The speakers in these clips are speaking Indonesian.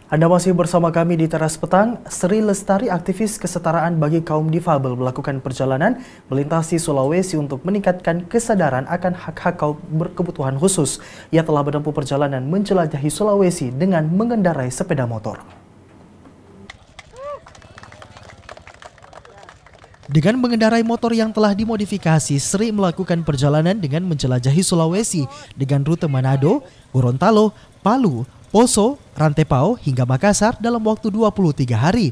Anda masih bersama kami di Teras Petang. Sri Lestari, aktivis kesetaraan bagi kaum difabel, melakukan perjalanan melintasi Sulawesi untuk meningkatkan kesadaran akan hak-hak kaum berkebutuhan khusus. Ia telah menempuh perjalanan menjelajahi Sulawesi dengan mengendarai sepeda motor. Dengan mengendarai motor yang telah dimodifikasi, Sri melakukan perjalanan dengan menjelajahi Sulawesi dengan rute Manado, Gorontalo, Palu, Poso, Rantepao hingga Makassar dalam waktu 23 hari.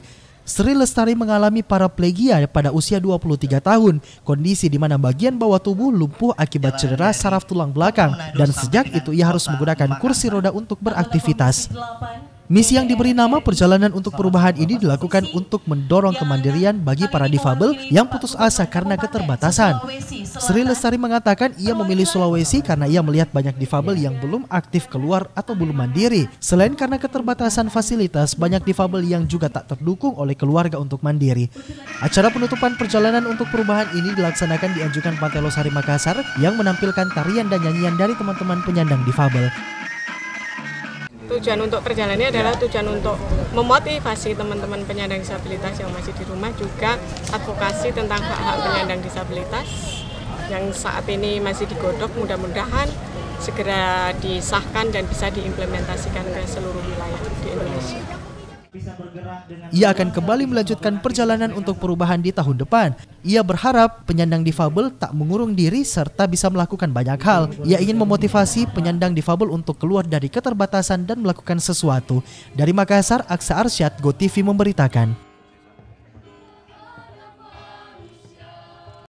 Sri Lestari mengalami paraplegia pada usia 23 tahun, kondisi di mana bagian bawah tubuh lumpuh akibat cedera saraf tulang belakang, dan sejak itu ia harus menggunakan kursi roda untuk beraktivitas. Misi yang diberi nama Perjalanan untuk Perubahan ini dilakukan untuk mendorong kemandirian bagi para difabel yang putus asa karena keterbatasan. Sri Lestari mengatakan ia memilih Sulawesi karena ia melihat banyak difabel yang belum aktif keluar atau belum mandiri. Selain karena keterbatasan fasilitas, banyak difabel yang juga tak terdukung oleh keluarga untuk mandiri. Acara penutupan Perjalanan untuk Perubahan ini dilaksanakan di Anjungan Pantai Losari, Makassar, yang menampilkan tarian dan nyanyian dari teman-teman penyandang difabel. Tujuan untuk perjalanannya adalah tujuan untuk memotivasi teman-teman penyandang disabilitas yang masih di rumah, juga advokasi tentang hak-hak penyandang disabilitas yang saat ini masih digodok, mudah-mudahan segera disahkan dan bisa diimplementasikan ke seluruh wilayah di Indonesia. Ia akan kembali melanjutkan perjalanan untuk perubahan di tahun depan. Ia berharap penyandang difabel tak mengurung diri serta bisa melakukan banyak hal. Ia ingin memotivasi penyandang difabel untuk keluar dari keterbatasan dan melakukan sesuatu. Dari Makassar, Aksa Arsyad, GoTV memberitakan.